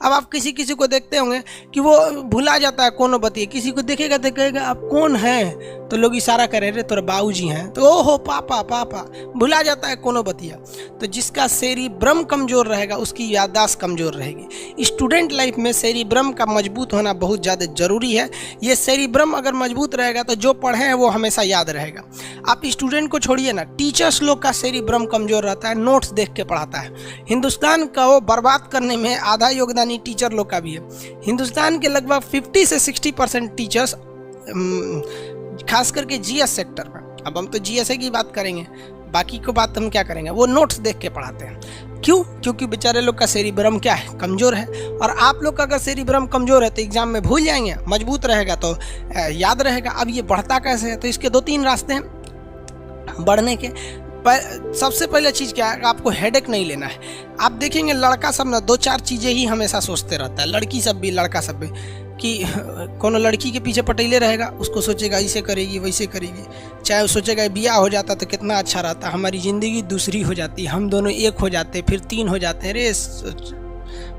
अब आप किसी किसी को देखते होंगे कि वो भुला जाता है कौन बतिया, किसी को देखेगा तो कहेगा आप कौन हैं, तो लोग इशारा करे रे तोरा बाबूजी हैं, तो ओहो पापा पापा, भुला जाता है कौन बतिया। तो जिसका सेरिब्रम कमज़ोर रहेगा उसकी याददाश्त कमज़ोर रहेगी। स्टूडेंट लाइफ में सेरिब्रम का मजबूत होना बहुत ज़्यादा ज़रूरी है। ये सेरिब्रम अगर मजबूत रहेगा तो जो पढ़े हैं वो हमेशा याद रहेगा। आप स्टूडेंट को छोड़िए ना, टीचर्स लोग का सेरिब्रम कमज़ोर रहता है, नोट्स देख के पढ़ाता है। हिंदुस्तान का वो बर्बाद करने में आधा योगदान ही टीचर लोग का भी है। हिंदुस्तान के लगभग 50 से 60% टीचर्स, खास करके जीएस सेक्टर में, अब हम तो जीएसए की बात करेंगे, बाकी को बात हम क्या करेंगे, वो नोट्स देख के पढ़ाते हैं। क्यों? क्योंकि बेचारे लोग का सेरिब्रम क्या है, कमज़ोर है। और आप लोग का अगर सेरिब्रम कमज़ोर है तो एग्जाम में भूल जाएंगे, मजबूत रहेगा तो याद रहेगा। अब ये बढ़ता कैसे है, तो इसके 2-3 रास्ते हैं बढ़ने के। सबसे पहले चीज़ क्या है, आपको हेडेक नहीं लेना है। आप देखेंगे लड़का सब ना 2-4 चीज़ें ही हमेशा सोचते रहता है, लड़की सब भी लड़का सब भी, कि कोनो लड़की के पीछे पटेले रहेगा, उसको सोचेगा ऐसे करेगी वैसे करेगी, चाहे वो सोचेगा ब्याह हो जाता तो कितना अच्छा रहता, हमारी ज़िंदगी दूसरी हो जाती, हम दोनों एक हो जाते, फिर 3 हो जाते हैं। रे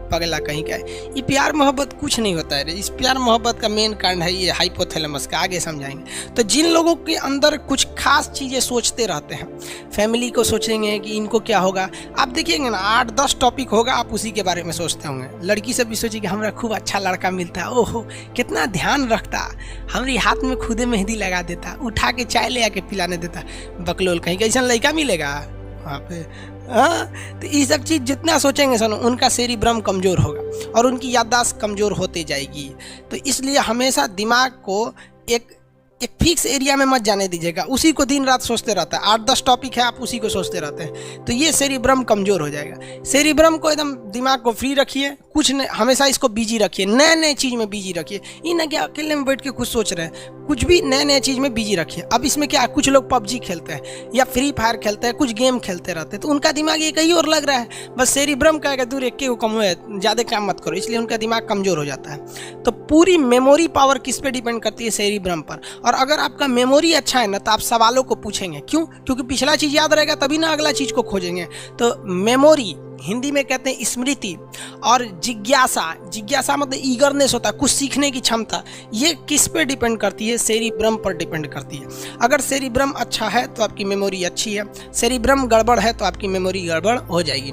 पगला कहीं का है। ये प्यार मोहब्बत कुछ नहीं होता है रे। इस प्यार मोहब्बत का मेन कारण है ये हाइपोथैलेमस का, आगे समझाएंगे। तो जिन लोगों के अंदर कुछ खास चीज़ें सोचते रहते हैं, फैमिली को सोचेंगे कि इनको क्या होगा, आप देखिएंगे ना 8-10 टॉपिक होगा, आप उसी के बारे में सोचते होंगे। लड़की सब भी सोचेगी हमारा खूब अच्छा लड़का मिलता, ओहो कितना ध्यान रखता, हमारी हाथ में खुदे मेहंदी लगा देता, उठा के चाय ले आके पिलाने देता। बकलोल कहीं का ऐसा लड़का मिलेगा वहाँ पे। हाँ, तो ये सब चीज़ जितना सोचेंगे सुनो, उनका सेरिब्रम कमज़ोर होगा और उनकी याददाश्त कमज़ोर होती जाएगी। तो इसलिए हमेशा दिमाग को एक फिक्स एरिया में मत जाने दीजिएगा, उसी को दिन रात सोचते रहता है। 8-10 टॉपिक है, आप उसी को सोचते रहते हैं, तो ये सेरिब्रम कमज़ोर हो जाएगा। सेरिब्रम को एकदम दिमाग को फ्री रखिए, कुछ नहीं, हमेशा इसको बिजी रखिए, नए नए चीज़ में बिजी रखिए। ये ना कि अकेले में बैठ के कुछ सोच रहे हैं, कुछ भी नए नए चीज़ में बिजी रखिए। अब इसमें क्या, कुछ लोग पबजी खेलते हैं या फ्री फायर खेलते हैं, कुछ गेम खेलते रहते हैं, तो उनका दिमाग ये कहीं और लग रहा है। बस सेरिब्रम का है दूर, एक को कम है, ज़्यादा काम मत करो, इसलिए उनका दिमाग कमज़ोर हो जाता है। तो पूरी मेमोरी पावर किस पे डिपेंड करती है, सेरिब्रम पर। और अगर आपका मेमोरी अच्छा है ना, तो आप सवालों को पूछेंगे, क्यों? क्योंकि पिछला चीज़ याद रहेगा तभी ना अगला चीज़ को खोजेंगे। तो मेमोरी, हिंदी में कहते हैं स्मृति, और जिज्ञासा मतलब ईगरनेस होता है, कुछ सीखने की क्षमता, ये किस पे डिपेंड करती है, सेरिब्रम पर डिपेंड करती है। अगर सेरिब्रम अच्छा है तो आपकी मेमोरी अच्छी है, सेरिब्रम गड़बड़ है तो आपकी मेमोरी गड़बड़ हो जाएगी।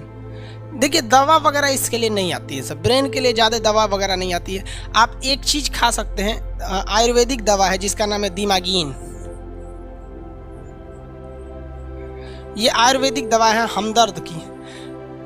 देखिए दवा वगैरह इसके लिए नहीं आती है, सब ब्रेन के लिए ज़्यादा दवा वगैरह नहीं आती है। आप एक चीज़ खा सकते हैं, आयुर्वेदिक दवा है जिसका नाम है दिमागीन। ये आयुर्वेदिक दवा है हमदर्द की,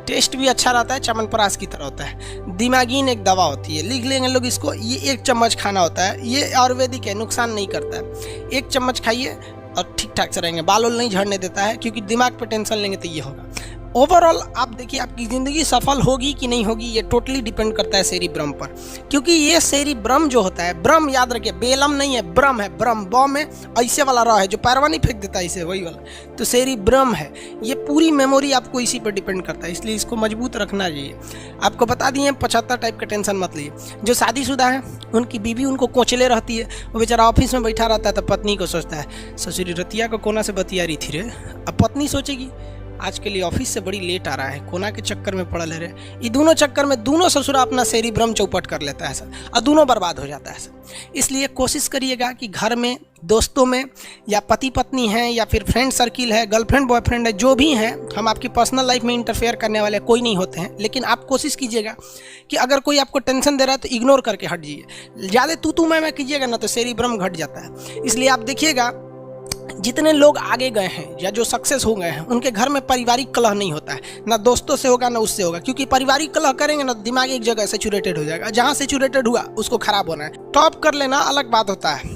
टेस्ट भी अच्छा रहता है, च्यवनप्राश की तरह होता है। दिमागीन एक दवा होती है, लिख लेंगे लोग इसको, ये 1 चम्मच खाना होता है, ये आयुर्वेदिक है, नुकसान नहीं करता है। 1 चम्मच खाइए और ठीक ठाक से रहेंगे, बाल नहीं झड़ने देता है, क्योंकि दिमाग पे टेंशन लेंगे तो ये होगा। ओवरऑल आप देखिए आपकी ज़िंदगी सफल होगी कि नहीं होगी, ये टोटली डिपेंड करता है सेरिब्रम पर। क्योंकि ये सेरिब्रम जो होता है, ब्रह्म याद रखिए, बेलम नहीं है, ब्रह्म है, ब्रह्म बॉ में ऐसे वाला रहा है जो पैरवा नहीं फेंक देता इसे, वही वाला, तो सेरिब्रम है। ये पूरी मेमोरी आपको इसी पर डिपेंड करता है, इसलिए इसको मजबूत रखना चाहिए। आपको बता दिए 75 टाइप का, टेंशन मत लीजिए। जो शादीशुदा है उनकी बीवी उनको कोचले रहती है, वो बेचारा ऑफिस में बैठा रहता है, तो पत्नी को सोचता है ससुरी रतिया को कोना से बतिया रही थी रे। अब पत्नी सोचेगी आज के लिए ऑफिस से बड़ी लेट आ रहा है, कोना के चक्कर में पड़ल है रे। ये दोनों चक्कर में दोनों ससुरा अपना सेरिब्रम चौपट कर लेता है सर, और दोनों बर्बाद हो जाता है सर। इसलिए कोशिश करिएगा कि घर में, दोस्तों में, या पति पत्नी हैं, या फिर फ्रेंड सर्किल है, गर्लफ्रेंड बॉयफ्रेंड है, जो भी हैं, हम आपकी पर्सनल लाइफ में इंटरफेयर करने वाले कोई नहीं होते हैं। लेकिन आप कोशिश कीजिएगा कि अगर कोई आपको टेंशन दे रहा है तो इग्नोर करके हट जाइए। ज़्यादा तू मैं कीजिएगा ना तो सेरिब्रम घट जाता है। इसलिए आप देखिएगा जितने लोग आगे गए हैं या जो सक्सेस हो गए हैं, उनके घर में पारिवारिक कलह नहीं होता है, ना दोस्तों से होगा ना उससे होगा। क्योंकि पारिवारिक कलह करेंगे ना, दिमाग एक जगह सेचुरेटेड हो जाएगा, जहाँ सेचुरेटेड हुआ उसको खराब होना है। टॉप कर लेना अलग बात होता है,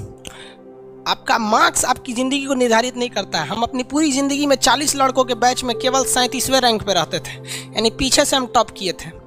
आपका मार्क्स आपकी ज़िंदगी को निर्धारित नहीं करता है। हम अपनी पूरी ज़िंदगी में 40 लड़कों के बैच में केवल 37वें रैंक पे रहते थे, यानी पीछे से हम टॉप किए थे।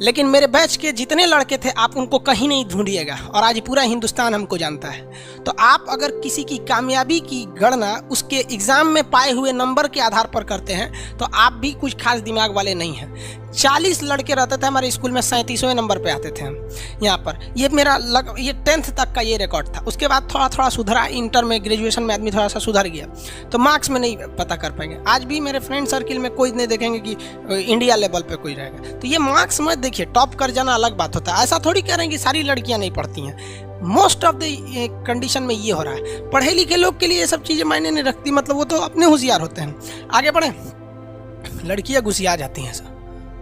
लेकिन मेरे बैच के जितने लड़के थे आप उनको कहीं नहीं ढूंढिएगा, और आज पूरा हिंदुस्तान हमको जानता है। तो आप अगर किसी की कामयाबी की गणना उसके एग्ज़ाम में पाए हुए नंबर के आधार पर करते हैं तो आप भी कुछ खास दिमाग वाले नहीं हैं। 40 लड़के रहते थे हमारे स्कूल में, 37वें नंबर पे आते थे हम यहाँ पर। ये मेरा ये 10th तक का ये रिकॉर्ड था। उसके बाद थोड़ा थोड़ा सुधरा, इंटर में ग्रेजुएशन में आदमी थोड़ा सा सुधर गया, तो मार्क्स में नहीं पता कर पाएंगे। आज भी मेरे फ्रेंड सर्किल में कोई नहीं देखेंगे कि इंडिया लेवल पे कोई रहेगा। तो ये मार्क्स मत देखिए, टॉप कर जाना अलग बात होता है। ऐसा थोड़ी कह रहे हैं कि सारी लड़कियाँ नहीं पढ़ती हैं, मोस्ट ऑफ द कंडीशन में ये हो रहा है। पढ़े लिखे लोग के लिए ये सब चीज़ें मायने नहीं रखती, मतलब वो तो अपने होशियार होते हैं। आगे बढ़ें, लड़कियाँ घुसिया जाती हैं सर।